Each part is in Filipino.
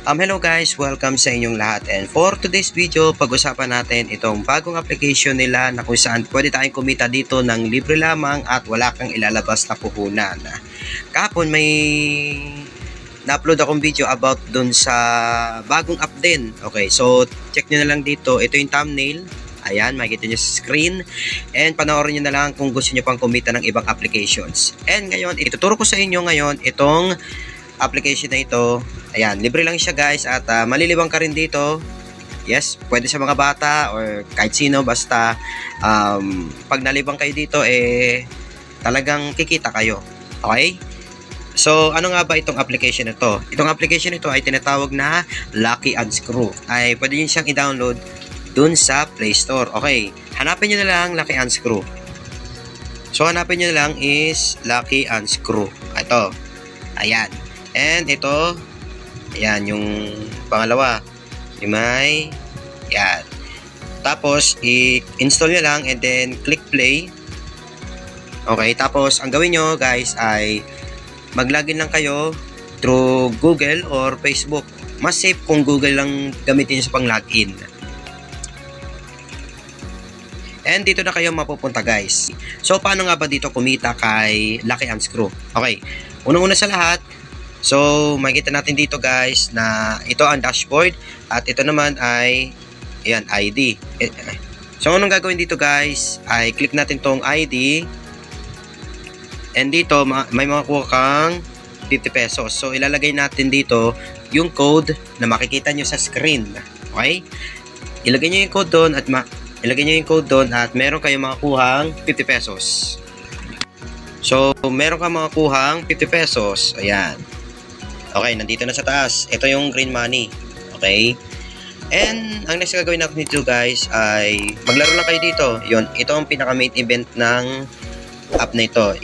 Hello guys, welcome sa inyong lahat, and for today's video, pag-usapan natin itong bagong application nila na kung saan pwede tayong kumita dito ng libre lamang at wala kang ilalabas na puhunan. Kahapon may na-upload akong video about dun sa bagong app din. Okay, so check nyo na lang dito, ito yung thumbnail. Ayan, makikita nyo sa screen. And panoorin nyo na lang kung gusto nyo pang kumita ng ibang applications. And ngayon, ituturo ko sa inyo ngayon itong application na ito. Ayan, libre lang siya guys at malilibang ka rin dito. Yes, pwede sa mga bata or kahit sino, basta pag nalibang kayo dito talagang kikita kayo. Okay? So, ano nga ba itong application na ito? Itong application ito ay tinatawag na Lucky Unscrew. Ay pwede nyo siyang i-download dun sa Play Store. Okay, hanapin nyo na lang Lucky Unscrew. So, hanapin nyo na lang is Lucky Unscrew. Ito. Ayan. And ito, ayan, yung pangalawa. Yung may, ayan. Tapos, i-install nyo lang and then click play. Okay, tapos, ang gawin nyo guys ay mag-login lang kayo through Google or Facebook. Mas safe kung Google lang gamitin nyo sa pang-login. And dito na kayo mapupunta guys. So, paano nga ba dito kumita kay Lucky Unscrew? Okay, unang-una sa lahat, so, makikita natin dito guys na ito ang dashboard at ito naman ay ayan, ID. So, anong gagawin dito guys ay click natin tong ID and dito may makukuha kang 50 pesos. So, ilalagay natin dito yung code na makikita nyo sa screen. Okay? Ilagay nyo yung code doon at meron kayong makukuhang 50 pesos. So, meron kang makukuhang 50 pesos. Ayan. Okay, nandito na sa taas. Ito yung green money. Okay? And, ang next gagawin natin dito guys ay maglaro lang kayo dito. Yun, ito ang pinaka-main event ng app na ito.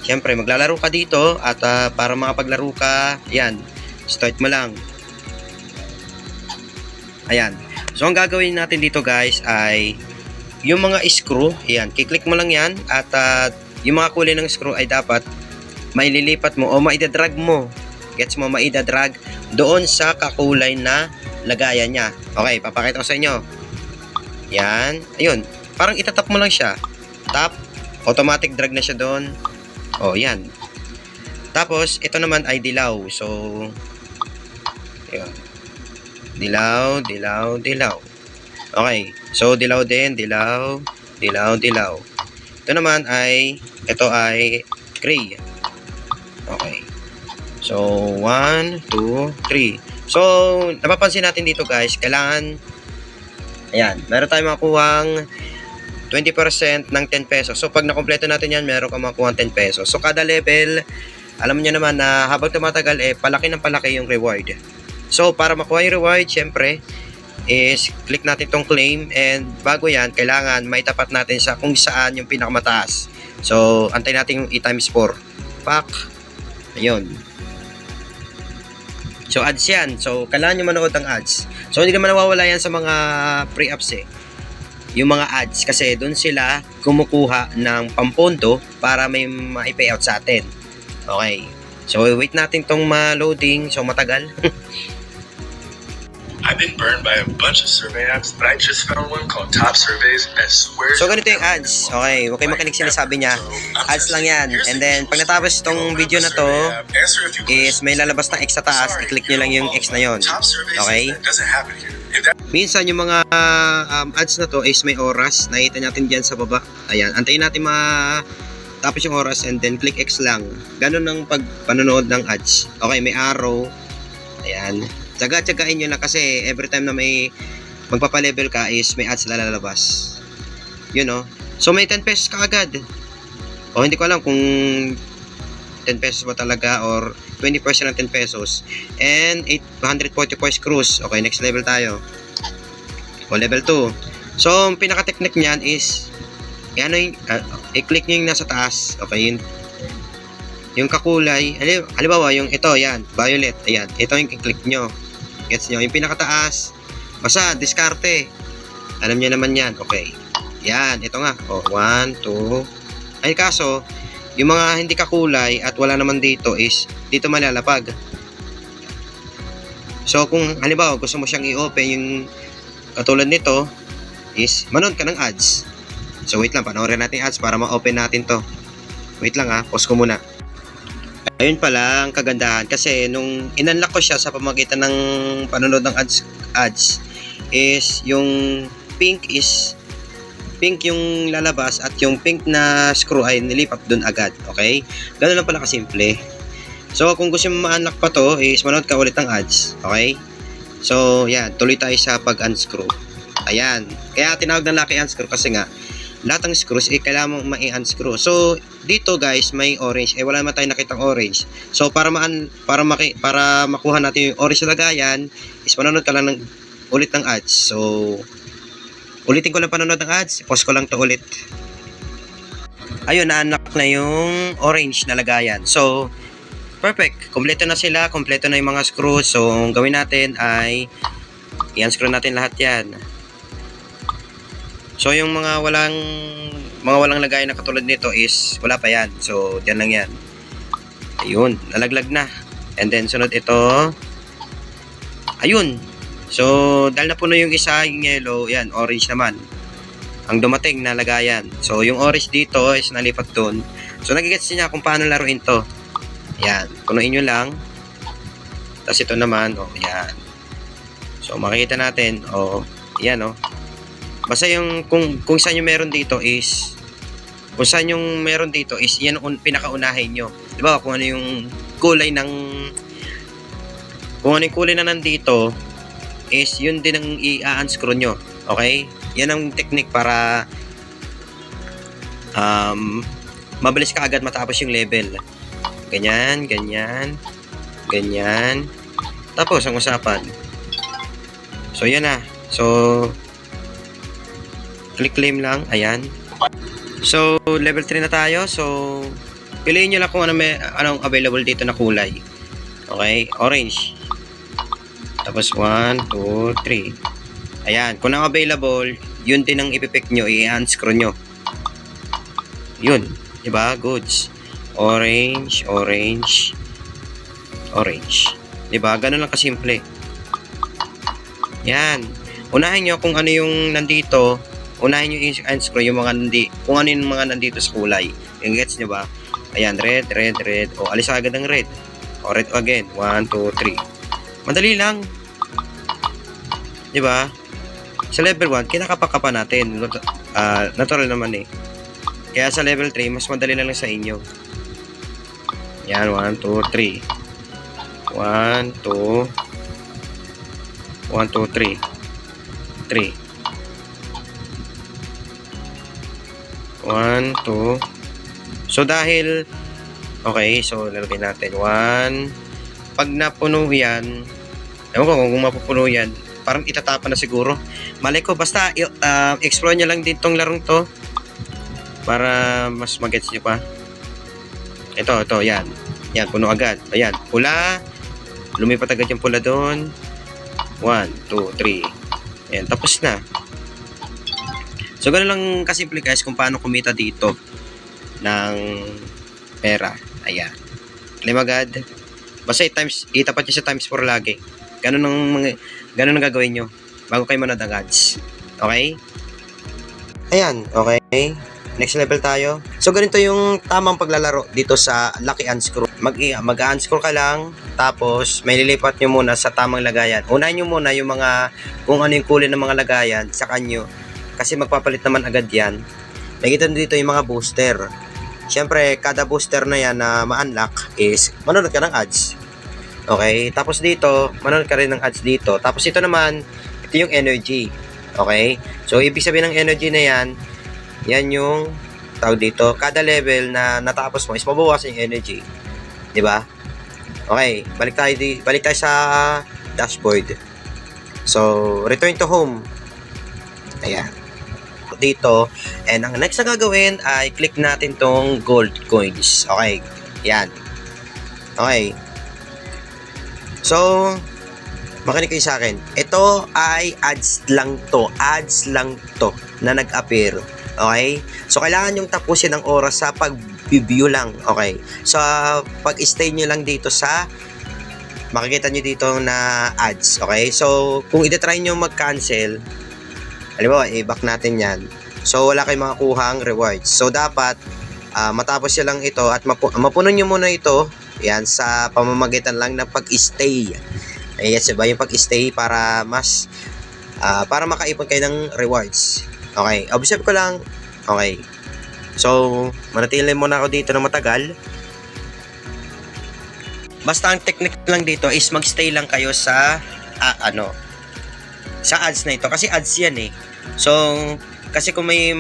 Siyempre, maglalaro ka dito at para makapaglaro ka, yan, start mo lang. Ayan. So, ang gagawin natin dito guys ay yung mga screw, yan, kiklik mo lang yan at yung mga kulay ng screw ay dapat maililipat mo o maidadrag mo. Gets mo? Maidadrag doon sa kakulay na lagayan niya. Okay, papakita ko sa inyo. Yan. Ayun. Parang itatap mo lang siya. Tap. Automatic drag na siya doon. O, yan. Tapos, ito naman ay dilaw. So, yun. Dilaw, dilaw, dilaw. Okay. So, dilaw din. Dilaw, dilaw, dilaw. Ito naman ay, ito ay gray. Okay. So, 1, 2, 3. So, napapansin natin dito guys, kailangan, ayan, meron tayong makuhang 20% ng 10 pesos. So, pag nakompleto natin yan, meron kang makuhang 10 pesos. So, kada level, alam niyo naman na habang tumatagal, palaki ng palaki yung reward. So, para makuha yung reward, syempre, is click natin tong claim and bago yan, kailangan maitapat natin sa kung saan yung pinakamataas. So, antay natin yung i-times 4. Pak. Ayun. So, ads yan. So, kailangan nyo manood ng ads. So, hindi naman nawawala yan sa mga pre-apps yung mga ads kasi doon sila kumukuha ng pampondo para may ma-payout sa atin. Okay. So, wait natin tong ma-loading. So, matagal. I've been burned by a bunch of survey apps, but I just found one called Top Surveys that swears. So, ganito yung ads. Okay, huwag kayo makinig sinasabi niya. Ads lang yan. And then, pag natapos itong video na to, is may lalabas ng X sa taas. I-click nyo lang yung X na yon. Okay? Minsan, yung mga ads na to is may oras. Nakita natin dyan sa baba. Ayan, antayin natin tapos yung oras and then click X lang. Ganun ang panonood ng ads. Okay, may arrow. Ayan. Tsaga-tsagain nyo lang kasi every time na may magpapalevel ka is may ads na lalabas. Yun o. So may 10 pesos ka agad. O hindi ko alam kung 10 pesos ba talaga or 20% ng 10 pesos. And 844 screws. Okay, next level tayo. O level 2. So ang pinaka-technique nyan is i-click nyo yung nasa taas. Okay, yung kakulay, halimbawa yung ito, yan, violet, ayan, ito yung i-click nyo. Gets nyo? Yung pinakataas, basta, diskarte. Alam nyo naman yan, okay. Yan, ito nga, 1, 2, ay kaso, Yung mga hindi kakulay at wala naman dito is dito malalapag. So kung halimbawa gusto mo siyang i-open yung katulad nito is manood ka ng ads. So wait lang, panoorin natin yung ads para ma-open natin to. Wait lang pause ko muna. Ayun pala ang kagandahan kasi nung in-unlock ko siya sa pamamagitan ng panonood ng ads is yung pink yung lalabas at yung pink na screw ay nilipat dun agad. Okay? Ganun lang pala kasimple. So kung gusto mo ma-unlock pa to is manood ka ulit ng ads. Okay? So yan, tuloy tayo sa pag-unscrew. Ayan. Kaya tinawag na lucky unscrew kasi nga lahat ng screws kailangan mong ma-unscrew. So dito guys may orange, wala naman tayong nakitang orange. So para makuha natin yung orange na lagayan is manonood ka lang ulit ng ads. So ulitin ko lang panonood ng ads, pause ko lang to ulit. Ayun, na-unlock na yung orange na lagayan. So perfect, kompleto na sila, kompleto na yung mga screws. So ang gawin natin ay i-unscrew natin lahat yan. So yung mga walang lagayan na katulad nito is wala pa yan. So diyan lang yan. Ayun, nalaglag na. And then sunod ito. Ayun. So dahil na puno yung isa, yung yellow, yan, orange naman ang dumating na lagayan. So yung orange dito is nalipat doon. So nagigets niya kung paano laruin to. Yan, punuin nyo lang. Tapos ito naman, yan. So makikita natin, yan basta yung kung saan yung meron dito is yan ang pinakaunahin nyo. 'Di ba? Kung ano yung kulay na nandito is yun din ang i-unscrew nyo. Okay? Yan ang technique para mabilis ka agad matapos yung level. Ganyan, ganyan, ganyan. Tapos ang usapan. So yan na. So click claim lang, ayan. So level 3 na tayo. So piliin nyo lang kung anong available dito na kulay. Okay, orange. Tapos 1, 2, 3. Ayan, kung ang available, yun din ang ipipick nyo, i-unscrew nyo. Yun, diba? Goods. Orange, orange, orange. Diba? Ganun lang kasimple. Yan. Unahin nyo kung ano yung nandito. Unahin nyo i-unscrew yung mga kung ano yung mga nandito sa kulay. Yung gets nyo ba? Ayan, red, red, red. Alis agad ng red. Red again. 1, 2, 3. Madali lang. Diba? Sa level 1, kinakapakapa natin. Natural naman eh. Kaya sa level 3, mas madali lang sa inyo. Yan, 1, 2, 3. 1, 2. 1, 2, 3. 3. 1, 2. So dahil okay, so lalagay natin 1. Pag napuno yan, ewan ko kung mapupuno yan, parang itatapa na siguro. Malay ko, basta explore nyo lang din tong larong to para mas magets nyo pa. Ito, yan. Yan, puno agad. Ayan, pula. Lumipat agad yung pula doon. 1, 2, 3. Ayan, tapos na. So, gano'n lang kasimple guys kung paano kumita dito ng pera. Ayan. Claim agad. Basta itapat nyo sa times 4 lagi. Ganun ang gagawin nyo bago kayo manood ng ads. Okay? Ayan, okay. Next level tayo. So, ganito yung tamang paglalaro dito sa Lucky Unscrew. Mag-unscrew ka lang, tapos may lilipat nyo muna sa tamang lagayan. Unahin nyo muna yung kung ano yung kulay ng mga lagayan sa kanyo. Kasi magpapalit naman agad yan. Nakita dito yung mga booster. Siyempre, kada booster na yan na ma-unlock is manonood ka ng ads. Okay? Tapos dito, manonood ka rin ng ads dito. Tapos ito naman, ito yung energy. Okay? So, ibig sabihin ng energy na yan yung tawag dito. Kada level na natapos mo is mabawasan yung energy. Diba? Okay. Balik tayo sa dashboard. So, return to home. Ayan. Dito, and ang next na gagawin ay click natin tong gold coins. Okay, yan. Okay. So, makinig kayo sa akin. Ito ay ads lang to na nag-appear. Okay? So, kailangan yung tapusin ng oras sa pag-view lang. Okay? So, pag-stay nyo lang dito sa makikita nyo dito na ads. Okay? So, kung iti-try nyo mag-cancel, halimbawa, i-back natin yan. So, wala kayong makakuhang rewards. So, dapat matapos nyo lang ito at mapuno nyo muna ito yan sa pamamagitan lang ng pag-stay. Yes, diba? Yung pag-stay para mas para makaipon kayo ng rewards. Okay, observe ko lang. Okay. So, manatili muna ako dito ng matagal. Basta ang technique lang dito is magstay lang kayo sa sa ads na ito kasi ads yan eh. So, kasi kung may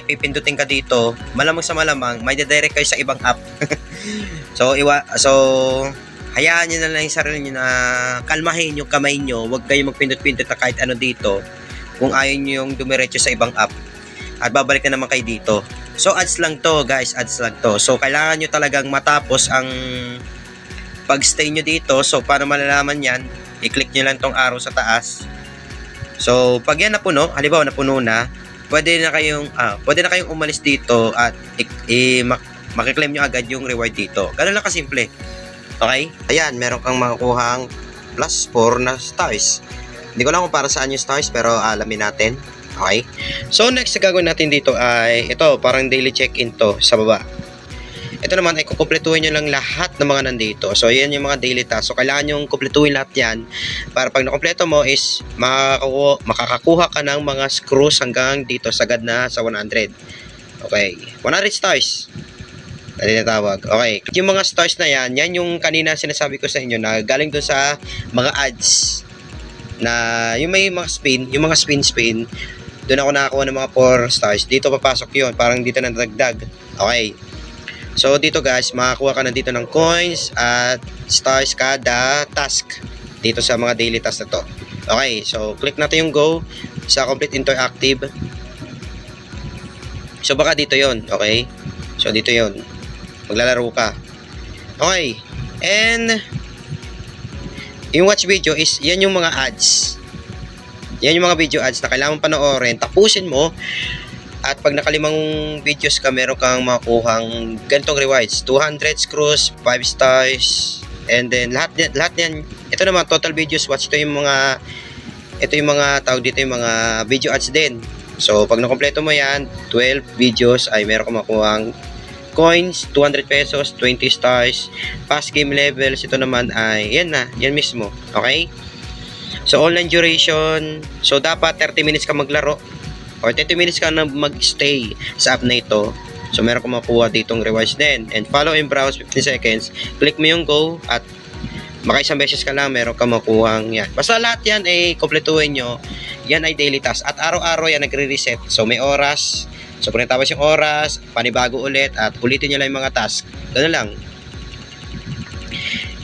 pipindutin ka dito, malamang sa malamang may direct kayo sa ibang app. So, hayaan nyo na lang yung sarili nyo na kalmahin yung kamay nyo. Huwag kayo magpindot-pindot na kahit ano dito kung ayaw nyo yung dumiretso sa ibang app. At babalik na naman kayo dito. So, ads lang to guys. Ads lang to. So, kailangan nyo talagang matapos ang pag-stay nyo dito. So, paano malalaman yan? I-click nyo lang tong arrow sa taas. So, pag yan napuno, halimbawa napuno na, pwede na kayong umalis dito at makiklaim nyo agad yung reward dito. Ganun lang kasimple. Okay? Ayan, meron kang makukuhang plus 4 na stars. Hindi ko lang kung para saan yung stars, pero alamin natin. Okay? So, next na gagawin natin dito ay, ito, parang daily check-in to sa baba. Ito naman ay kukumpletuhin nyo lang lahat ng mga nandito. So, yan yung mga daily tasks. So, kailangan nyo kumpletuhin lahat yan para pag nakumpleto mo is makakakuha ka ng mga screws hanggang dito sagad na sa 100. Okay. 100 stars. Tinatawag. Okay. Yung mga stars na yan yung kanina sinasabi ko sa inyo na galing doon sa mga ads na yung may mga spin, yung mga spin, doon ako nakakuha ng mga 4 stars. Dito papasok yun. Parang dito na nadagdag. Okay. So, dito guys, makakuha ka na dito ng coins at stars kada task. Dito sa mga daily tasks na to. Okay. So, click natin yung go sa complete interactive. So, baka dito yon. Okay. So, dito yon. Maglalaro ka. Okay. And yung watch video is, yan yung mga ads. Yan yung mga video ads na kailangan panoorin. Tapusin mo. At pag nakalimang videos ka, meron kang makuhang ganitong rewards. 200 screws, 5 stars. And then, lahat yan. Ito naman, total videos watch. Ito yung mga tawag dito yung mga video ads din. So, pag nakompleto mo yan, 12 videos ay meron kang makuhang coins, 200 pesos, 20 stars, fast game levels. Ito naman ay, yan mismo. Okay? So, online duration. So, dapat 30 minutes ka maglaro or 30 minutes ka na magstay sa app na ito. So, meron kang makuha ditong rewards din. And follow and browse 15 seconds. Click mo yung go at makaisang beses ka lang, meron kang makuhang yan. Basta lahat yan ay kompletuhin nyo. Yan ay daily task. At araw-araw yan nagre-reset. So, may oras. So, kung natapos yung oras, panibago ulit at ulitin nyo lang yung mga task. Ganun lang.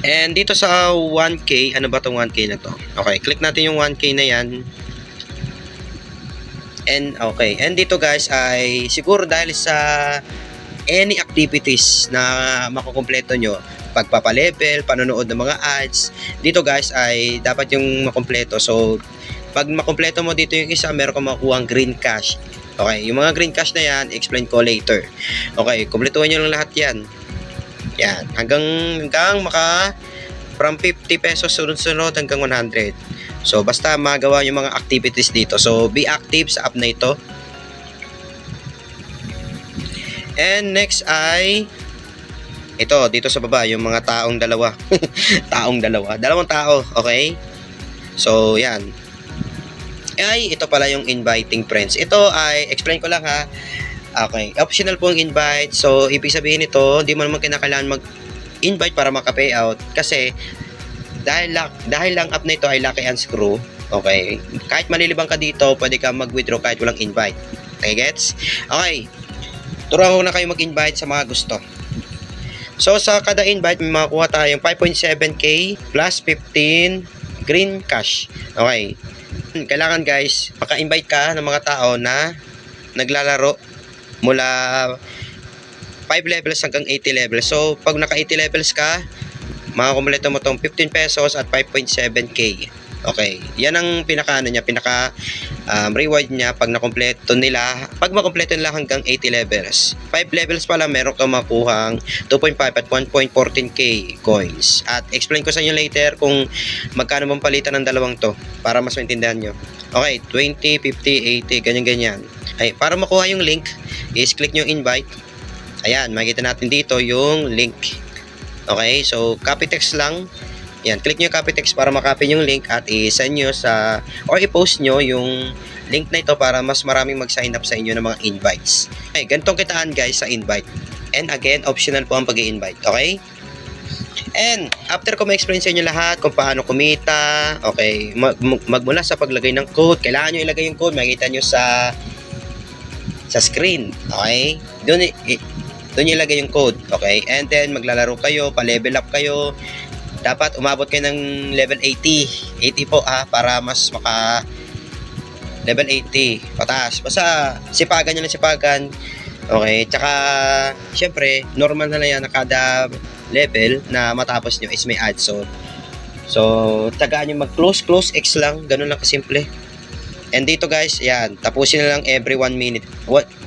And dito sa 1K, ano ba itong 1K na to? Okay, click natin yung 1K na yan. And okay, and dito guys ay siguro dahil sa any activities na makukumpleto nyo, pagpapalevel, panonood ng mga ads, dito guys ay dapat yung makumpleto. So, pag makumpleto mo dito yung isa, meron kang makuha ang green cash. Okay, yung mga green cash na yan, explain ko later. Okay, kumpletuhin nyo lang lahat yan. Yan, hanggang maka from 50 pesos sunod-sunod hanggang 100. So, basta magawa yung mga activities dito. So, be active sa app na ito. And next ay ito, dito sa baba, yung mga taong dalawa. Dalawang tao, okay? So, yan. Ay, ito pala yung inviting friends. Ito ay, explain ko lang ha. Okay, optional po ang invite. So, ibig sabihin nito, hindi mo naman kinakailangan mag-invite para maka-payout. Kasi, dahil lang app na ito ay Lucky and Screw, okay, kahit malilibang ka dito, pwede ka mag-withdraw kahit walang invite. Okay, gets? Okay, turuan ko na kayo mag-invite sa mga gusto. So, sa kada invite, may makakuha tayong 5.7k plus 15 green cash. Okay, kailangan guys, maka-invite ka ng mga tao na naglalaro mula 5 levels hanggang 80 levels. So, pag naka 80 levels ka, makakumpleto mo tong 15 pesos at 5.7k. Okay, yan ang pinaka reward niya pag nakompleto nila, pag makompleto nila hanggang 80 levels. 5 levels pa lang meron kang makuhang 2.5 at 1.14k coins. At explain ko sa inyo later kung magkano bang palitan ng dalawang to para mas maintindihan nyo. Okay, 20, 50, 80, ganyan-ganyan. Ay, para makuha yung link, is click nyo invite. Ayan, makikita natin dito yung link. Okay, so copy text lang. Yan, click nyo yung copy text para makopy yung link at i-send nyo sa, or i-post nyo yung link na ito para mas maraming mag-sign up sa inyo ng mga invites. Okay, ganitong kitaan guys sa invite. And again, optional po ang pag-i-invite, okay? And after ko ma-explain sa inyo lahat kung paano kumita, okay, magmula sa paglagay ng code, kailangan nyo ilagay yung code, makikita nyo sa screen, okay? Doon ilagay yung code, okay? And then maglalaro kayo, pa-level up kayo. Dapat umabot kayo ng level 80. 80 po para mas maka level 80 pataas. Basta sipagan nyo lang sipagan. Okay, tsaka syempre normal na yan na kada level na matapos nyo is may add zone. So tagaan nyo mag-close X lang, ganun lang kasimple. And dito guys, yan, tapusin na lang every 1 minute.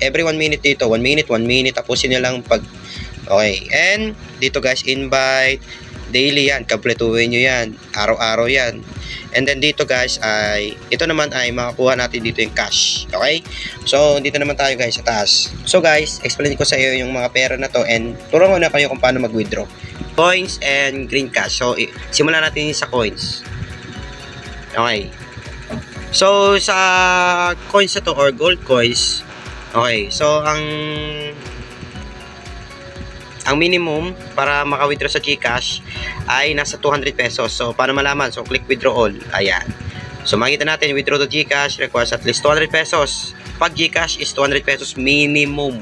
Every 1 minute dito, 1 minute, tapusin nyo lang pag okay. And dito guys, invite daily yan, kompletuhin nyo yan, araw-araw yan. And then dito guys ay, ito naman ay makakuha natin dito yung cash, okay? So dito naman tayo guys sa taas. So guys, explain ko sa iyo yung mga pera na to and turuan ko na kayo kung paano mag-withdraw. Coins and green cash. So simulan natin sa coins. Okay. So sa coins na to or gold coins, okay, so ang minimum para maka-withdraw sa GCash ay nasa 200 pesos. So, paano malaman? So, click withdraw all. Ayan. So, makikita natin, withdraw to GCash requires at least 200 pesos. Pag GCash is 200 pesos minimum.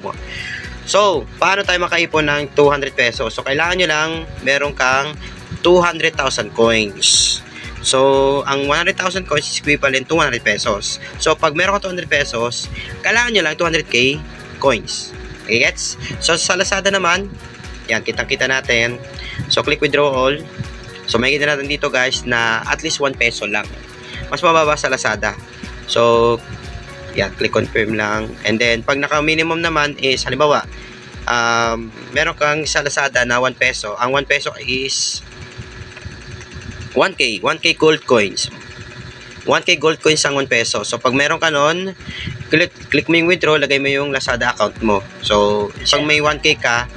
So, paano tayo makaipon ng 200 pesos? So, kailangan nyo lang meron kang 200,000 coins. So, ang 100,000 coins is equivalent to 100 pesos. So, pag meron ka 200 pesos, kailangan nyo lang 200k coins. Okay, gets? So, sa Lazada naman, yan, kitang-kita natin. So, click withdraw all. So, makikita natin dito guys na at least 1 peso lang. Mas mababa sa Lazada. So, yan, click confirm lang. And then, pag naka-minimum naman is, halimbawa, meron kang sa Lazada na 1 peso. Ang 1 peso is 1K gold coins. 1K gold coins ang 1 peso. So, pag meron ka nun, click mo yung withdraw, lagay mo yung Lazada account mo. So, pag may 1K ka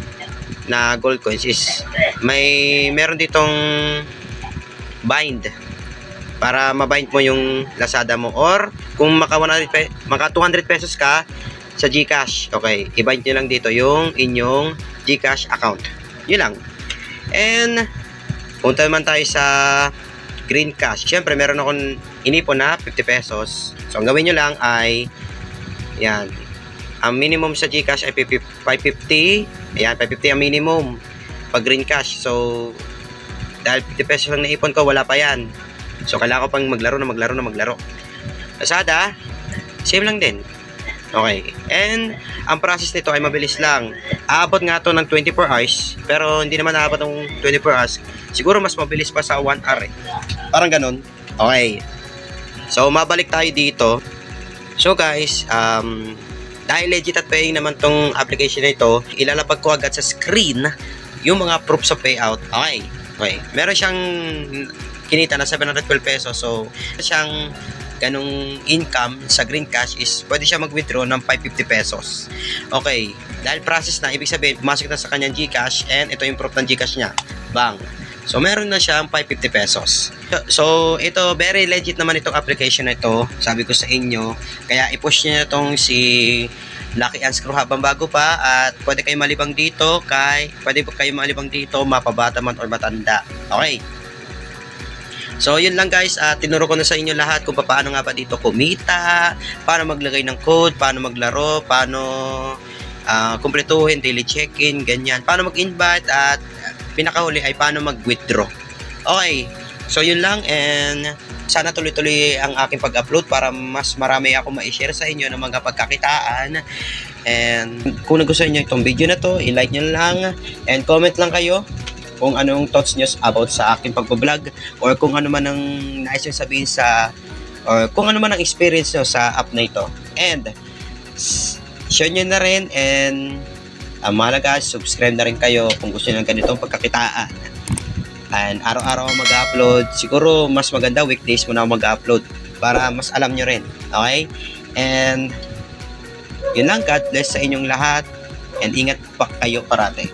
na gold coins is meron ditong bind para mabind mo yung Lazada mo, or kung maka 200 pesos ka sa GCash, okay, i-bind nyo lang dito yung inyong GCash account. Yun lang. And punta naman tayo sa green cash. Siyempre meron akong inipon na 50 pesos. So ang gawin nyo lang ay yan, ang minimum sa GCash ay 550. Ayan, 550 ang minimum pag green cash. So, dahil 50 pesos lang naipon ko, wala pa yan. So, kailangan ko pang maglaro. Lazada, same lang din. Okay. And, ang process nito ay mabilis lang. Aabot nga to ng 24 hours. Pero, hindi naman aabot ng 24 hours. Siguro mas mabilis pa sa 1 hour. Parang ganun. Okay. So, mabalik tayo dito. So, guys, dahil legit at paying naman tong application na ito, ilalapag ko agad sa screen yung mga proofs of payout. Okay. Meron siyang kinita na 712 pesos. So, siyang ganung income sa green cash is pwede siya mag-withdraw ng 550 pesos. Okay. Dahil process na, ibig sabihin, pumasok na sa kanyang GCash and ito yung proof ng GCash niya. Bang! So, meron na siyang 550 pesos. So, ito, very legit naman itong application na ito. Sabi ko sa inyo. Kaya, i-push nyo na itong si Lucky Unscrew habang bago pa. At pwede kayo malibang dito. Pwede po kayo malibang dito, mapabata man or matanda. Okay. So, yun lang guys. Tinuro ko na sa inyo lahat kung paano nga ba dito kumita, paano maglagay ng code, paano maglaro, paano kumpletuhin, daily check-in, ganyan. Paano mag-invite at pinakahuli ay paano mag-withdraw. Okay, so yun lang, and sana tuloy-tuloy ang aking pag-upload para mas marami ako ma-share sa inyo ng mga pagkakitaan. And kung nagustuhan nyo itong video na to, i-like nyo lang and comment lang kayo kung anong thoughts nyo about sa aking pag-vlog or kung ano man ang nais nyo sabihin sa or kung ano man ang experience nyo sa app na ito. And share nyo na rin, and mahalaga, subscribe na rin kayo kung gusto nyo ng ganitong pagkakitaan. And araw-araw ako mag-upload. Siguro mas maganda weekdays muna ako mag-upload para mas alam nyo rin. Okay? And yun lang, God bless sa inyong lahat, and ingat pa kayo parate.